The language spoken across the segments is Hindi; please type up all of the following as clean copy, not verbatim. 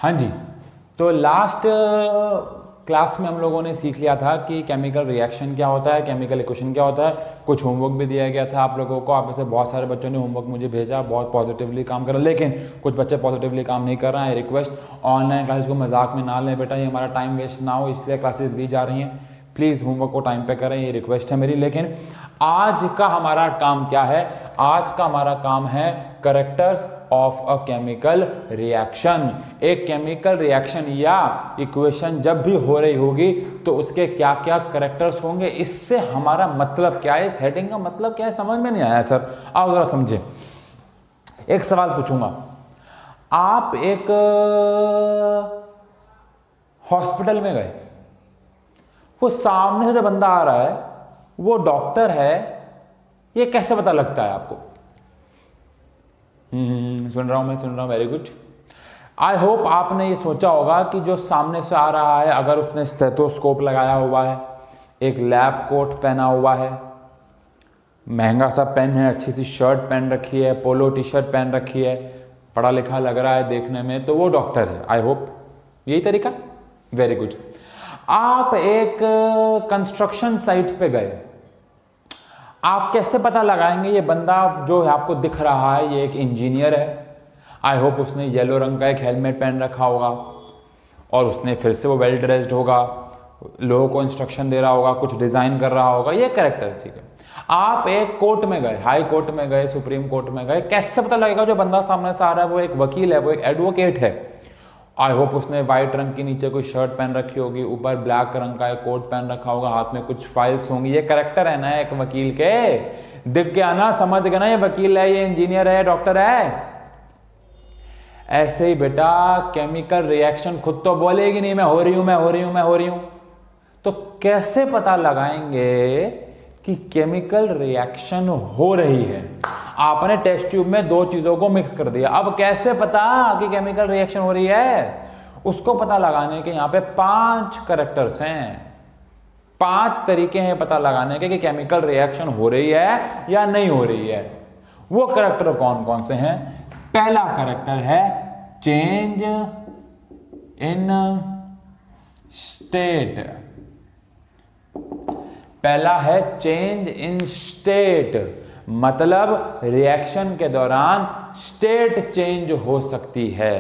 हाँ जी, तो लास्ट क्लास में हम लोगों ने सीख लिया था कि केमिकल रिएक्शन क्या होता है, केमिकल इक्वेशन क्या होता है। कुछ होमवर्क भी दिया गया था आप लोगों को। आप में से बहुत सारे बच्चों ने होमवर्क मुझे भेजा, बहुत पॉजिटिवली काम करा, लेकिन कुछ बच्चे पॉजिटिवली काम नहीं कर रहे हैं। रिक्वेस्ट, ऑनलाइन क्लासेस को मजाक में ना लें बेटा, ये हमारा टाइम वेस्ट ना हो, इसलिए क्लासेस दी जा रही हैं। प्लीज़ होमवर्क को टाइम पे करें, ये रिक्वेस्ट है मेरी। लेकिन आज का हमारा काम क्या है? आज का हमारा काम है characters of a chemical reaction. एक केमिकल रिएक्शन या इक्वेशन जब भी हो रही होगी तो उसके क्या क्या कैरेक्टर्स होंगे, इससे हमारा मतलब क्या है, इस हेडिंग का मतलब क्या है, समझ में नहीं आया सर? आओ जरा समझे। एक सवाल पूछूंगा, आप एक हॉस्पिटल में गए, वो सामने से जो बंदा आ रहा है वो डॉक्टर है, ये कैसे पता लगता है आपको? सुन रहा हूं, वेरी गुड। आई होप आपने ये सोचा होगा कि जो सामने से आ रहा है, अगर उसने स्टेथोस्कोप लगाया हुआ है, एक लैब कोट पहना हुआ है, महंगा सा पेन है, अच्छी सी शर्ट पहन रखी है, पोलो टी शर्ट पहन रखी है, पढ़ा लिखा लग रहा है देखने में, तो वो डॉक्टर है। आई होप यही तरीका, वेरी गुड। आप एक कंस्ट्रक्शन साइट पे गए, आप कैसे पता लगाएंगे ये बंदा जो आपको दिख रहा है ये एक इंजीनियर है? आई होप उसने येलो रंग का एक हेलमेट पहन रखा होगा और उसने फिर से वो वेल ड्रेस्ड होगा, लोगों को इंस्ट्रक्शन दे रहा होगा, कुछ डिजाइन कर रहा होगा, ये कैरेक्टर, ठीक है। आप एक कोर्ट में गए, हाई कोर्ट में गए, सुप्रीम कोर्ट में गए, कैसे पता लगेगा जो बंदा सामने से आ रहा है वो एक वकील है, वो एक एडवोकेट है? आई होप उसने व्हाइट रंग की नीचे कोई शर्ट पहन रखी होगी, ऊपर ब्लैक रंग का एक कोट पहन रखा होगा, हाथ में कुछ फाइल्स होंगी, ये कैरेक्टर है ना एक वकील के। दिख के आना, समझ गए ना, ये वकील है, ये इंजीनियर है, डॉक्टर है। ऐसे ही बेटा केमिकल रिएक्शन खुद तो बोलेगी नहीं मैं हो रही हूं, मैं हो रही हूं, मैं हो रही हूं, तो कैसे पता लगाएंगे कि केमिकल रिएक्शन हो रही है? आपने टेस्ट ट्यूब में दो चीजों को मिक्स कर दिया, अब कैसे पता कि केमिकल रिएक्शन हो रही है? उसको पता लगाने के यहां पे 5 कैरेक्टर्स हैं, 5 तरीके हैं पता लगाने के कि केमिकल रिएक्शन हो रही है या नहीं हो रही है। वो कैरेक्टर कौन कौन से हैं? पहला कैरेक्टर है चेंज इन स्टेट। पहला है चेंज इन स्टेट, मतलब रिएक्शन के दौरान स्टेट चेंज हो सकती है।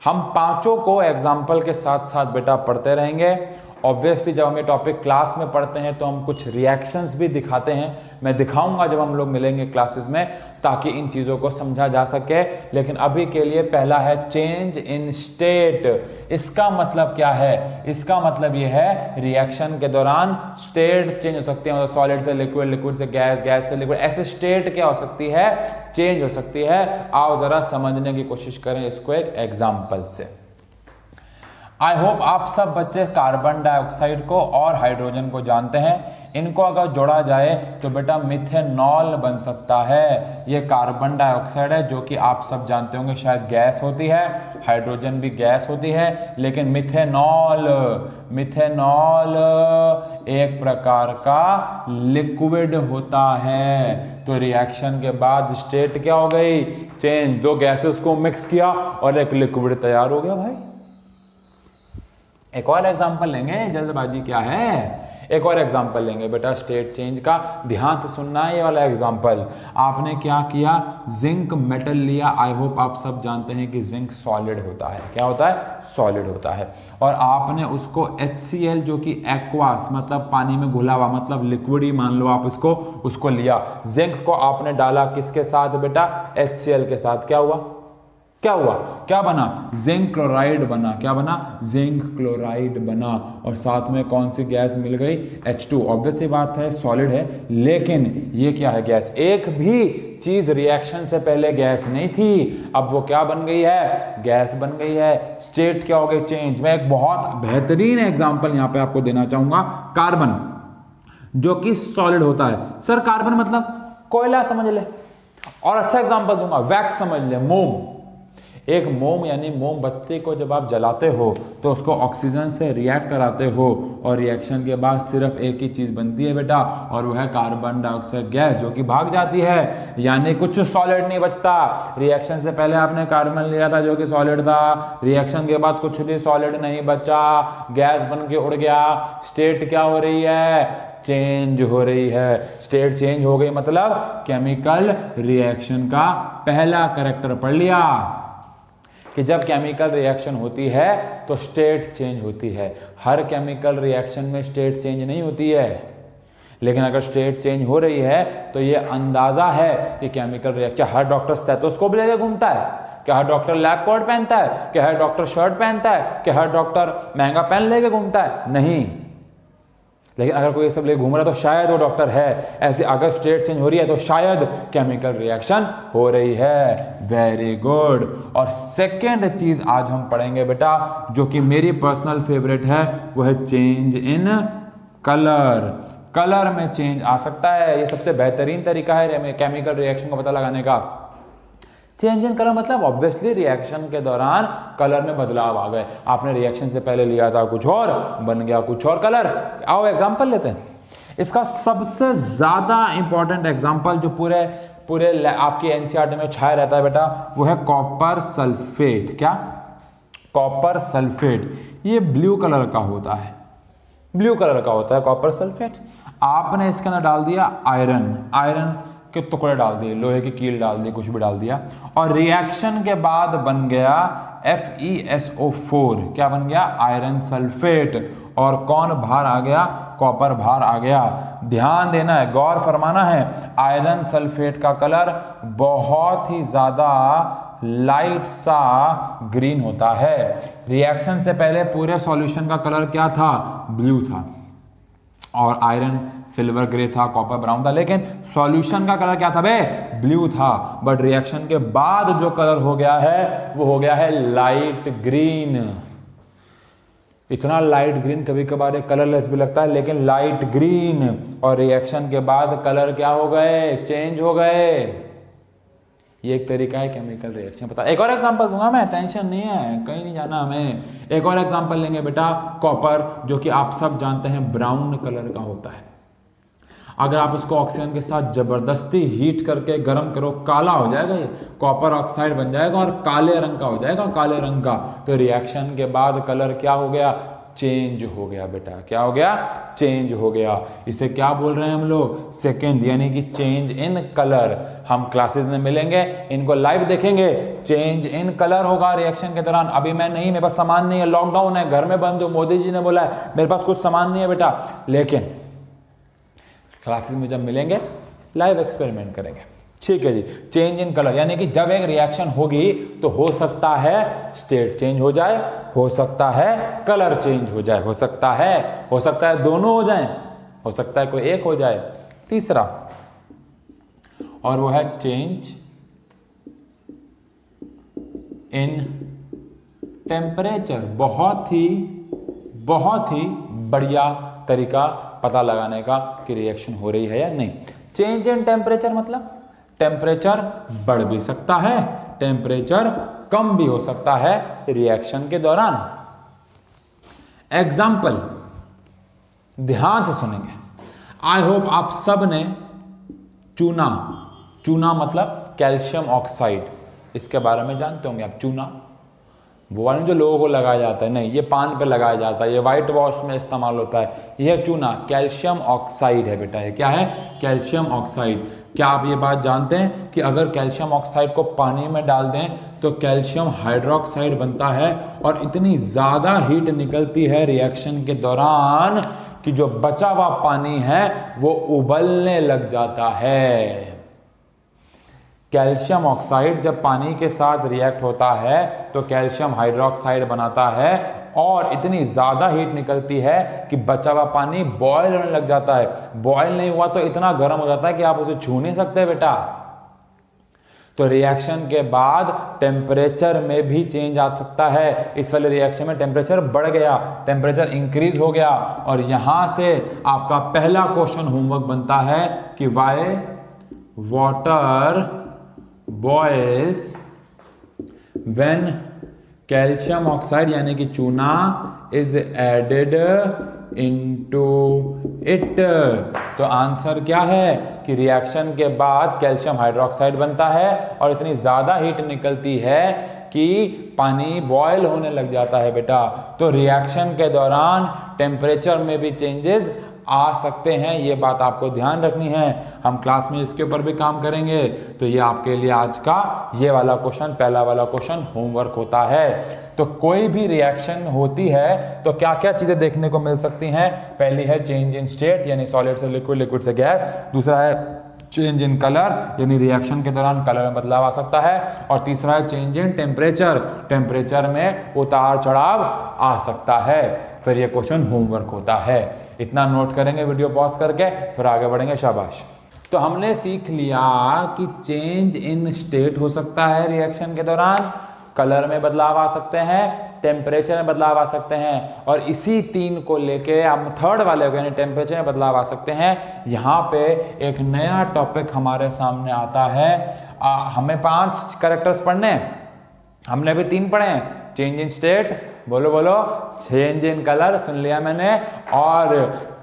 हम पांचों को एग्जाम्पल के साथ साथ बेटा पढ़ते रहेंगे। ऑब्वियसली जब हम ये टॉपिक क्लास में पढ़ते हैं तो हम कुछ रिएक्शंस भी दिखाते हैं, मैं दिखाऊंगा जब हम लोग मिलेंगे क्लासेस में, ताकि इन चीज़ों को समझा जा सके। लेकिन अभी के लिए पहला है चेंज इन स्टेट। इसका मतलब क्या है? इसका मतलब ये है रिएक्शन के दौरान स्टेट चेंज हो सकती है, मतलब सॉलिड से लिक्विड, लिक्विड से गैस, गैस से लिक्विड, ऐसे स्टेट क्या हो सकती है? चेंज हो सकती है। आओ जरा समझने की कोशिश करें इसको एक एग्जाम्पल से। आई होप आप सब बच्चे कार्बन डाइऑक्साइड को और हाइड्रोजन को जानते हैं। इनको अगर जोड़ा जाए तो बेटा मिथेनॉल बन सकता है। ये कार्बन डाइऑक्साइड है जो कि आप सब जानते होंगे शायद गैस होती है, हाइड्रोजन भी गैस होती है, लेकिन मिथेनॉल एक प्रकार का लिक्विड होता है। तो रिएक्शन के बाद स्टेट क्या हो गई? चेंज। दो गैसेस को मिक्स किया और एक लिक्विड तैयार हो गया भाई। एक और एग्जांपल लेंगे, जल्दबाजी क्या है? एक और एग्जांपल लेंगे बेटा स्टेट चेंज का, ध्यान से सुनना है ये वाला एग्जांपल। आपने क्या किया? जिंक मेटल लिया। आई होप आप सब जानते हैं कि जिंक सॉलिड होता है। क्या होता है? सॉलिड होता है। और आपने उसको HCl जो कि एक्वास मतलब पानी में घुला हुआ, मतलब लिक्विड ही मान लो आप इसको, उसको लिया। जिंक को आपने डाला किसके साथ बेटा? HCl के साथ। क्या हुआ? क्या हुआ? क्या बना? जिंक क्लोराइड बना। क्या बना? जिंक क्लोराइड बना। और साथ में कौन सी गैस मिल गई? H2। ऑब्वियस ही बात है, सॉलिड है, लेकिन ये क्या है? गैस। एक भी चीज रिएक्शन से पहले गैस नहीं थी, अब वो क्या बन गई है? गैस बन गई है। स्टेट क्या हो गई? चेंज। मैं एक बहुत बेहतरीन एग्जांपल यहां पे आपको देना चाहूंगा। कार्बन जो कि सॉलिड होता है। सर कार्बन मतलब कोयला समझ ले, और अच्छा एग्जांपल दूंगा, वैक्स समझ ले, मोम। एक मोम यानी मोमबत्ती को जब आप जलाते हो तो उसको ऑक्सीजन से रिएक्ट कराते हो और रिएक्शन के बाद सिर्फ एक ही चीज़ बनती है बेटा, और वो है कार्बन डाइऑक्साइड गैस, जो कि भाग जाती है, यानी कुछ सॉलिड नहीं बचता। रिएक्शन से पहले आपने कार्बन लिया था जो कि सॉलिड था, रिएक्शन के बाद कुछ भी सॉलिड नहीं बचा, गैस बन के उड़ गया। स्टेट क्या हो रही है? चेंज हो रही है। स्टेट चेंज हो गई मतलब केमिकल रिएक्शन का पहला कैरेक्टर पढ़ लिया कि जब केमिकल रिएक्शन होती है तो स्टेट चेंज होती है। हर केमिकल रिएक्शन में स्टेट चेंज नहीं होती है, लेकिन अगर स्टेट चेंज हो रही है तो ये अंदाजा है कि केमिकल रिएक्शन। हर डॉक्टर स्टेथोस्कोप लेके घूमता है क्या? हर डॉक्टर लैब कोट पहनता है क्या? हर डॉक्टर शर्ट पहनता है क्या? हर डॉक्टर महंगा पेन लेके घूमता है? नहीं। लेकिन अगर कोई ये सब लेके घूम रहा है तो शायद वो डॉक्टर है। ऐसे अगर स्टेट चेंज हो रही है तो शायद केमिकल रिएक्शन हो रही है। Very good. और सेकेंड चीज आज हम पढ़ेंगे बेटा, जो कि मेरी पर्सनल फेवरेट है, वो है चेंज इन कलर। कलर में चेंज आ सकता है, ये सबसे बेहतरीन तरीका है केमिकल रिएक्शन का पता लगाने का। चेंज इन कलर मतलब ऑब्वियसली रिएक्शन के दौरान कलर में बदलाव आ गए। आपने रिएक्शन से पहले लिया था कुछ और, बन गया कुछ और कलर। आओ एग्जांपल लेते हैं। इसका सबसे ज्यादा इंपॉर्टेंट एग्जांपल जो पूरे आपकी एनसीईआरटी में छाया रहता है बेटा, वो है कॉपर सल्फेट। क्या? Copper sulphate. ये ब्लू कलर का होता है, ब्लू कलर का होता है कॉपर सल्फेट। आपने इसके अंदर डाल दिया आयरन के टुकड़े डाल दिए, लोहे की कील डाल दी, कुछ भी डाल दिया, और रिएक्शन के बाद बन गया FeSO4। क्या बन गया? Iron sulphate. और कौन बाहर आ गया? कॉपर बाहर आ गया। ध्यान देना है, गौर फरमाना है, आयरन सल्फेट का कलर बहुत ही ज्यादा लाइट सा ग्रीन होता है। रिएक्शन से पहले पूरे सॉल्यूशन का कलर क्या था? ब्लू था, और आयरन सिल्वर ग्रे था, कॉपर ब्राउन था, लेकिन सॉल्यूशन का कलर क्या था बे? ब्लू था। बट रिएक्शन के बाद जो कलर हो गया है वो हो गया है लाइट ग्रीन। इतना लाइट ग्रीन, कभी कभार कलरलेस भी लगता है, लेकिन लाइट ग्रीन। और रिएक्शन के बाद कलर क्या हो गए? चेंज हो गए। ये एक तरीका है केमिकल रिएक्शन पता। एक और एग्जांपल दूंगा मैं, टेंशन नहीं है, कहीं नहीं जाना हमें। एक और एग्जांपल लेंगे बेटा, कॉपर, जो कि आप सब जानते हैं ब्राउन कलर का होता है। अगर आप उसको ऑक्सीजन के साथ जबरदस्ती हीट करके गर्म करो, काला हो जाएगा, ये कॉपर ऑक्साइड बन जाएगा और काले रंग का हो जाएगा, काले रंग का। तो रिएक्शन के बाद कलर क्या हो गया? चेंज हो गया बेटा। क्या हो गया? चेंज हो गया। इसे क्या बोल रहे हैं हम लोग? सेकेंड, यानी कि चेंज इन कलर। हम क्लासेस में मिलेंगे, इनको लाइव देखेंगे। चेंज इन कलर होगा रिएक्शन के दौरान। अभी मैं नहीं, मेरे पास सामान नहीं है, लॉकडाउन है, घर में बंद हूं, मोदी जी ने बोला है, मेरे पास कुछ सामान नहीं है बेटा। लेकिन क्लासेस में जब मिलेंगे लाइव एक्सपेरिमेंट करेंगे। ठीक है जी। चेंज इन कलर यानी कि जब एक रिएक्शन होगी तो हो सकता है स्टेट चेंज हो जाए, हो सकता है कलर चेंज हो जाए, हो सकता है दोनों हो जाएं, हो सकता है कोई एक हो जाए। तीसरा, और वो है चेंज इन टेम्परेचर। बहुत ही बढ़िया तरीका पता लगाने का कि रिएक्शन हो रही है या नहीं। चेंज इन टेम्परेचर मतलब टेम्परेचर बढ़ भी सकता है, टेम्परेचर कम भी हो सकता है रिएक्शन के दौरान। एग्जाम्पल ध्यान से सुनेंगे। आई होप आप सब ने चूना मतलब कैल्शियम ऑक्साइड, इसके बारे में जानते होंगे आप। चूना वो वाला जो लोगों को लगाया जाता है, नहीं, ये पान पे लगाया जाता है, ये वाइट वॉश में इस्तेमाल होता है। यह चूना कैल्शियम ऑक्साइड है बेटा। ये क्या है? Calcium oxide. क्या आप ये बात जानते हैं कि अगर कैल्शियम ऑक्साइड को पानी में डाल दें तो कैल्शियम हाइड्रोक्साइड बनता है, और इतनी ज़्यादा हीट निकलती है रिएक्शन के दौरान कि जो बचा हुआ पानी है वो उबलने लग जाता है। कैल्शियम ऑक्साइड जब पानी के साथ रिएक्ट होता है तो कैल्शियम हाइड्रोक्साइड बनाता है, और इतनी ज़्यादा हीट निकलती है कि बचा हुआ पानी बॉयल होने लग जाता है। बॉयल नहीं हुआ तो इतना गर्म हो जाता है कि आप उसे छू नहीं सकते बेटा। तो रिएक्शन के बाद टेम्परेचर में भी चेंज आ सकता है। इस वाले रिएक्शन में टेम्परेचर बढ़ गया, टेम्परेचर इंक्रीज हो गया, और यहां से आपका पहला क्वेश्चन होमवर्क बनता है कि why water boils when calcium oxide यानी कि चूना इज एडेड इनटू इट। तो आंसर क्या है कि रिएक्शन के बाद कैल्शियम हाइड्रोक्साइड बनता है और इतनी ज़्यादा हीट निकलती है कि पानी बॉयल होने लग जाता है बेटा। तो रिएक्शन के दौरान टेम्परेचर में भी चेंजेस आ सकते हैं, ये बात आपको ध्यान रखनी है। हम क्लास में इसके ऊपर भी काम करेंगे। तो ये आपके लिए आज का ये वाला क्वेश्चन, पहला वाला क्वेश्चन होमवर्क होता है। तो कोई भी रिएक्शन होती है तो क्या क्या चीजें देखने को मिल सकती हैं? पहली है चेंज इन स्टेट यानी सॉलिड से लिक्विड, लिक्विड से गैस। दूसरा है चेंज इन कलर यानी रिएक्शन के दौरान कलर में बदलाव आ सकता है। और तीसरा है चेंज इन टेम्परेचर, टेम्परेचर में उतार चढ़ाव आ सकता है। फिर ये क्वेश्चन होमवर्क होता है। इतना नोट करेंगे वीडियो पॉज करके, फिर आगे बढ़ेंगे। शाबाश। तो हमने सीख लिया कि चेंज इन स्टेट हो सकता है रिएक्शन के दौरान, कलर में बदलाव आ सकते हैं, टेम्परेचर में बदलाव आ सकते हैं, और इसी तीन को लेके हम थर्ड वाले को यानी टेम्परेचर में बदलाव आ सकते हैं। यहाँ पे एक नया टॉपिक हमारे सामने आता है। हमें 5 कैरेक्टर्स पढ़ने हैं, हमने अभी 3 पढ़े हैं। चेंज इन स्टेट, बोलो बोलो, चेंज इन कलर सुन लिया मैंने, और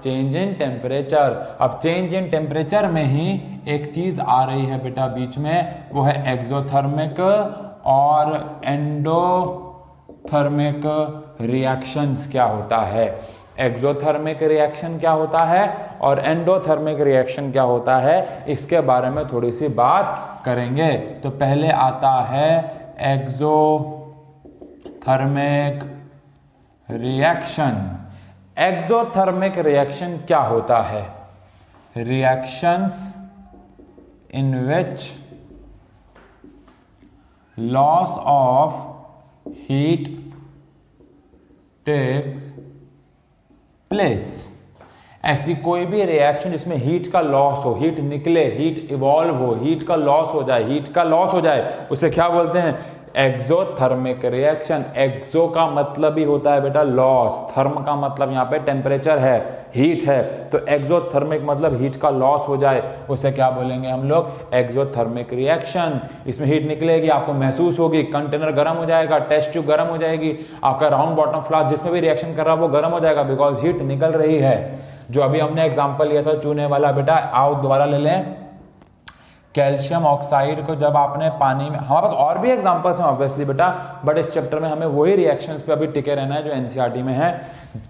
चेंज इन टेम्परेचर। अब चेंज इन टेम्परेचर में ही एक चीज आ रही है बेटा बीच में, वो है एक्सोथर्मिक और एंडोथर्मिक रिएक्शंस क्या होता है। एक्सोथर्मिक रिएक्शन क्या होता है और एंडोथर्मिक रिएक्शन क्या होता है, इसके बारे में थोड़ी सी बात करेंगे। तो पहले आता है एक्सोथर्मिक रिएक्शन। एक्सोथर्मिक रिएक्शन क्या होता है? Reactions in which loss of heat takes place. ऐसी कोई भी रिएक्शन जिसमें हीट का लॉस हो, हीट निकले, हीट इवॉल्व हो, हीट का लॉस हो जाए, हीट का लॉस हो जाए, उसे क्या बोलते हैं? Exothermic reaction. एक्सो का मतलब ही होता है बेटा लॉस, थर्म का मतलब यहाँ पे टेम्परेचर है, हीट है। तो एक्सोथर्मिक मतलब हीट का लॉस हो जाए, उसे क्या बोलेंगे हम लोग? Exothermic reaction. इसमें हीट निकलेगी, आपको महसूस होगी, कंटेनर गर्म हो जाएगा, टेस्ट ट्यूब गर्म हो जाएगी, आपका राउंड बॉटम फ्लास्क जिसमें भी रिएक्शन कर रहा है वो गर्म हो जाएगा, बिकॉज हीट निकल रही है। जो अभी हमने एग्जाम्पल लिया था चूने वाला बेटा, आओ दोबारा ले लें। कैल्शियम ऑक्साइड को जब आपने पानी में, हमारे पास और भी एग्जांपल्स हैं ऑब्वियसली बेटा, बट इस चैप्टर में हमें वही रिएक्शंस पे अभी टिके रहना है जो एनसीईआरटी में है।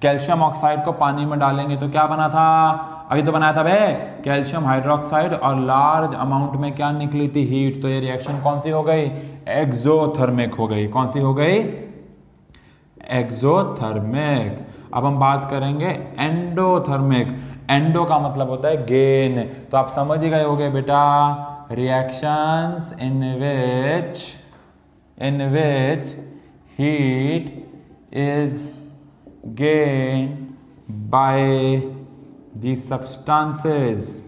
कैल्शियम ऑक्साइड को पानी में डालेंगे तो क्या बना था? अभी तो बनाया था बे कैल्शियम हाइड्रोक्साइड, और लार्ज अमाउंट में क्या निकली थी? हीट। तो ये रिएक्शन कौन सी हो गई? एक्सोथर्मिक हो गई। कौन सी हो गई? एक्सोथर्मिक। अब हम बात करेंगे एंडोथर्मिक। एंडो का मतलब होता है गेन। तो आप समझ ही गए होगे बेटा, reactions in which heat is gain by the substances.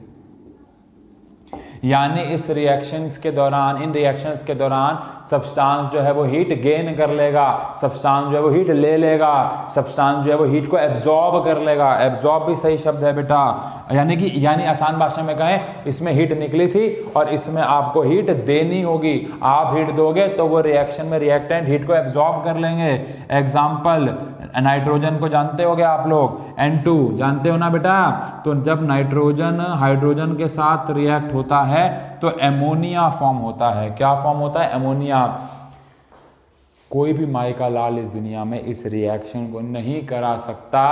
यानी इस रिएक्शंस के दौरान, इन रिएक्शंस के दौरान सब्सटेंस जो है वो हीट गेन कर लेगा, सब्सटेंस जो है वो हीट ले लेगा, सब्सटेंस जो है वो हीट को एब्जॉर्ब कर लेगा। एब्जॉर्ब भी सही शब्द है बेटा, यानी आसान भाषा में कहें, इसमें हीट निकली थी और इसमें आपको हीट देनी होगी। आप हीट दोगे तो वो रिएक्शन में रिएक्टेंट हीट को एब्जॉर्ब कर लेंगे। एग्जाम्पल, नाइट्रोजन को जानते होगे आप लोग, N2 जानते हो ना बेटा। तो जब नाइट्रोजन हाइड्रोजन के साथ रिएक्ट होता है तो एमोनिया फॉर्म होता है। क्या फॉर्म होता है? एमोनिया। कोई भी माई का लाल इस दुनिया में इस रिएक्शन को नहीं करा सकता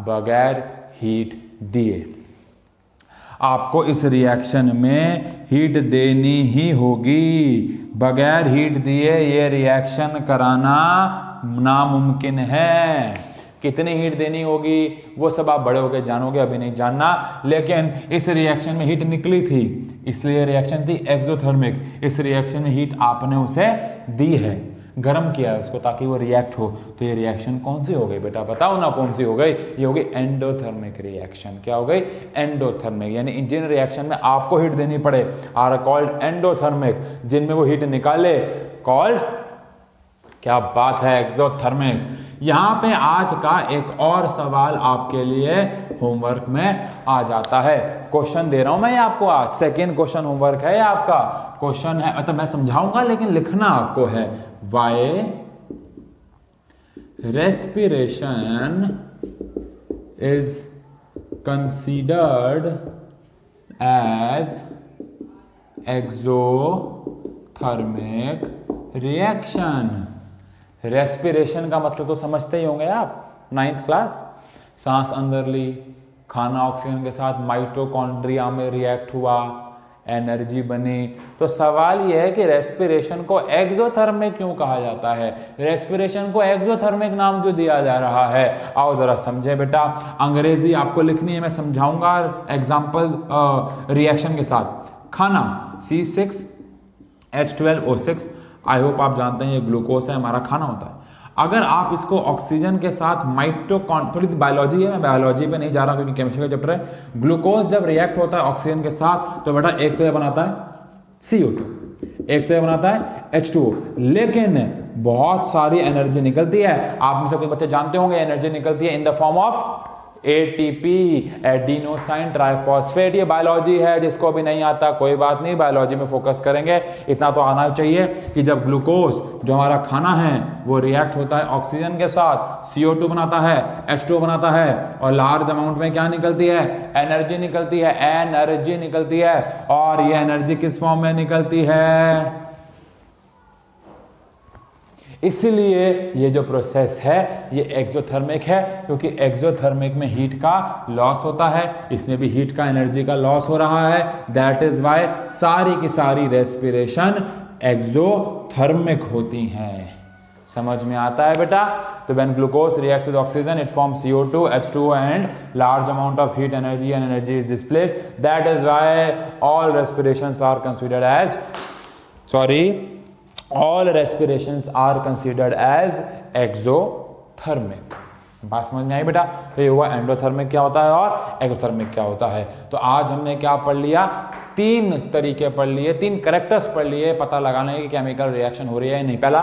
बगैर हीट दिए। आपको इस रिएक्शन में हीट देनी ही होगी। बगैर हीट दिए ये रिएक्शन कराना नामुमकिन है। कितनी हीट देनी होगी वो सब आप बड़े होकर जानोगे, अभी नहीं जानना। लेकिन इस रिएक्शन में हीट निकली थी, इसलिए रिएक्शन थी एक्सोथर्मिक। इस रिएक्शन में हीट आपने उसे दी है, गर्म किया है उसको ताकि वो रिएक्ट हो। तो ये रिएक्शन कौन सी हो गई बेटा? बताओ ना कौन सी हो गई? ये हो गई एंडोथर्मिक रिएक्शन। क्या हो गई? एंडोथर्मिक। यानी जिन रिएक्शन में आपको हीट देनी पड़े आर कॉल्ड एंडोथर्मिक, जिनमें वो हीट निकाले कॉल्ड, क्या बात है, एक्सोथर्मिक। यहाँ पे आज का एक और सवाल आपके लिए होमवर्क में आ जाता है। क्वेश्चन दे रहा हूं मैं आपको, आज सेकेंड क्वेश्चन होमवर्क है आपका। क्वेश्चन है, मतलब मैं समझाऊंगा लेकिन लिखना आपको है, why respiration is considered as exothermic reaction. Respiration का मतलब तो समझते ही होंगे आप, 9th क्लास। सांस अंदर ली, खाना ऑक्सीजन के साथ माइटोकॉन्ड्रिया में रिएक्ट हुआ, एनर्जी बनी। तो सवाल यह है कि रेस्पिरेशन को एक्सोथर्मिक क्यों कहा जाता है, रेस्पिरेशन को एक्सोथर्मिक नाम क्यों दिया जा रहा है। आओ जरा समझे बेटा, अंग्रेजी आपको लिखनी है, मैं समझाऊंगा एग्जाम्पल रिएक्शन के साथ। खाना C6H12O6, आई होप आप जानते हैं ये ग्लूकोज है, हमारा खाना होता है। अगर आप इसको ऑक्सीजन के साथ थोड़ी बायोलॉजी है, मैं बायोलॉजी पे नहीं जा रहा क्योंकि केमिस्ट्री का चैप्टर है। ग्लूकोज जब रिएक्ट होता है ऑक्सीजन के साथ तो बेटा एक तो ये बनाता है CO2, एक तो ये बनाता है H2O, लेकिन बहुत सारी एनर्जी निकलती है। आप में से कुछ बच्चे जानते होंगे एनर्जी निकलती है in the form of ATP, adenosine triphosphate. ये बायोलॉजी है, जिसको अभी नहीं आता कोई बात नहीं, बायोलॉजी में फोकस करेंगे। इतना तो आना चाहिए कि जब ग्लूकोज जो हमारा खाना है वो रिएक्ट होता है ऑक्सीजन के साथ, CO2 बनाता है, H2O बनाता है, और लार्ज अमाउंट में क्या निकलती है, एनर्जी निकलती है, एनर्जी निकलती है। और ये एनर्जी किस फॉर्म में निकलती है, इसलिए ये जो प्रोसेस है ये एक्सोथर्मिक है, क्योंकि एक्सोथर्मिक में हीट का लॉस होता है, इसमें भी हीट का एनर्जी का लॉस हो रहा है। दैट इज वाई सारी की सारी रेस्पिरेशन एक्सोथर्मिक होती हैं। समझ में आता है बेटा। तो when glucose react with oxygen it form CO2, H2O and large amount of heat energy and energy is displaced. That is why all respirations are considered as all respirations are considered as exothermic। बात समझ में आई बेटा। तो ये हुआ एंडोथर्मिक क्या होता है और एक्सोथर्मिक क्या होता है। तो आज हमने क्या पढ़ लिया, 3 तरीके पढ़ लिए, 3 कैरेक्टर्स पढ़ लिए पता लगाने की केमिकल रिएक्शन हो रही है नहीं। पहला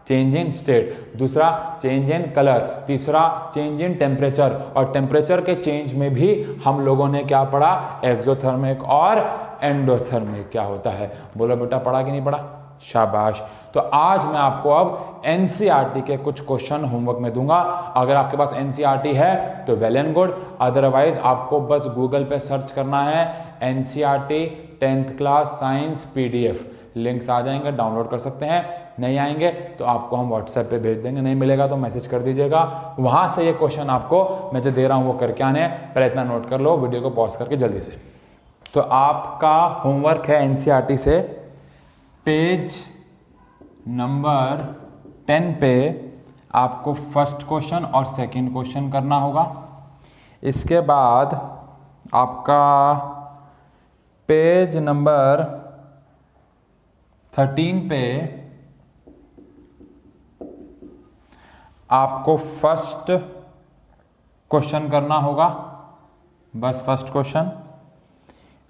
चेंज इन स्टेट, दूसरा चेंज इन कलर, तीसरा चेंज इन टेम्परेचर। और टेम्परेचर के चेंज में भी हम लोगों ने क्या पढ़ा, एक्सोथर्मिक और एंडोथर्मिक क्या होता है। बोलो बेटा पढ़ा कि नहीं पढ़ा, शाबाश। तो आज मैं आपको अब एनसीईआरटी के कुछ क्वेश्चन होमवर्क में दूंगा। अगर आपके पास एनसीईआरटी है तो वेल एंड गुड, अदरवाइज आपको बस गूगल पे सर्च करना है NCERT 10th class science PDF, links आ जाएंगे, डाउनलोड कर सकते हैं। नहीं आएंगे तो आपको हम व्हाट्सएप पे भेज देंगे, नहीं मिलेगा तो मैसेज कर दीजिएगा। वहां से ये क्वेश्चन आपको मैं जो दे रहा हूँ वो करके आने, पहले इतना नोट कर लो, वीडियो को पॉज करके जल्दी से। तो आपका होमवर्क है एनसीईआरटी से पेज नंबर 10 पे आपको फर्स्ट क्वेश्चन और सेकंड क्वेश्चन करना होगा। इसके बाद आपका पेज नंबर 13 पे आपको फर्स्ट क्वेश्चन करना होगा, बस फर्स्ट क्वेश्चन।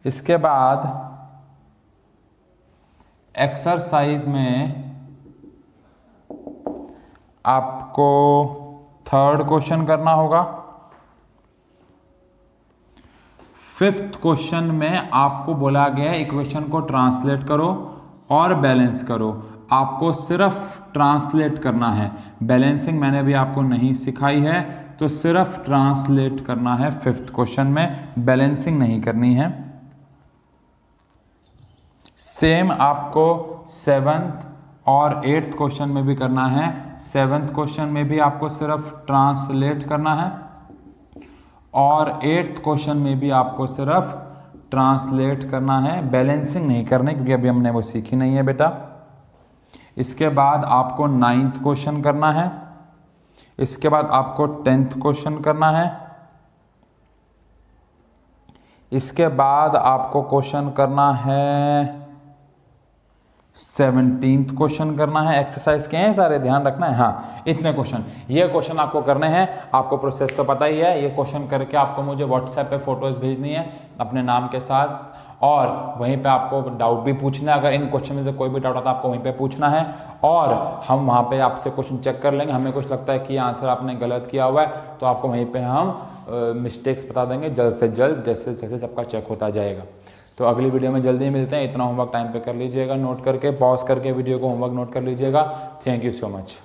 इसके बाद एक्सरसाइज में आपको थर्ड क्वेश्चन करना होगा। 5th क्वेश्चन में आपको बोला गया है इक्वेशन को ट्रांसलेट करो और बैलेंस करो। आपको सिर्फ ट्रांसलेट करना है, बैलेंसिंग मैंने भी आपको नहीं सिखाई है, तो सिर्फ ट्रांसलेट करना है 5th क्वेश्चन में, बैलेंसिंग नहीं करनी है। सेम आपको 7th और 8th क्वेश्चन में भी करना है। 7th क्वेश्चन में भी आपको सिर्फ ट्रांसलेट करना है और 8th क्वेश्चन में भी आपको सिर्फ ट्रांसलेट करना है, बैलेंसिंग नहीं करने, क्योंकि अभी हमने वो सीखी नहीं है बेटा। इसके बाद आपको 9th क्वेश्चन करना है। इसके बाद आपको 10th क्वेश्चन करना है। इसके बाद आपको क्वेश्चन करना है 17th क्वेश्चन करना है। एक्सरसाइज के हैं सारे, ध्यान रखना है। हाँ, इतने क्वेश्चन, ये क्वेश्चन आपको करने हैं। आपको प्रोसेस तो पता ही है। ये क्वेश्चन करके आपको मुझे व्हाट्सएप पे फोटोज भेजनी है अपने नाम के साथ, और वहीं पे आपको डाउट भी पूछना है। अगर इन क्वेश्चन में से कोई भी डाउट आता है आपको वहीं पे पूछना है और हम वहाँ पे आपसे क्वेश्चन चेक कर लेंगे। हमें कुछ लगता है कि आंसर आपने गलत किया हुआ है तो आपको वहीं पे हम मिस्टेक्स बता देंगे जल्द से जल्द, जैसे जैसे सबका चेक होता जाएगा। तो अगली वीडियो में जल्दी मिलते हैं। इतना होमवर्क टाइम पे कर लीजिएगा, नोट करके पॉज करके वीडियो को होमवर्क नोट कर लीजिएगा। Thank you so much.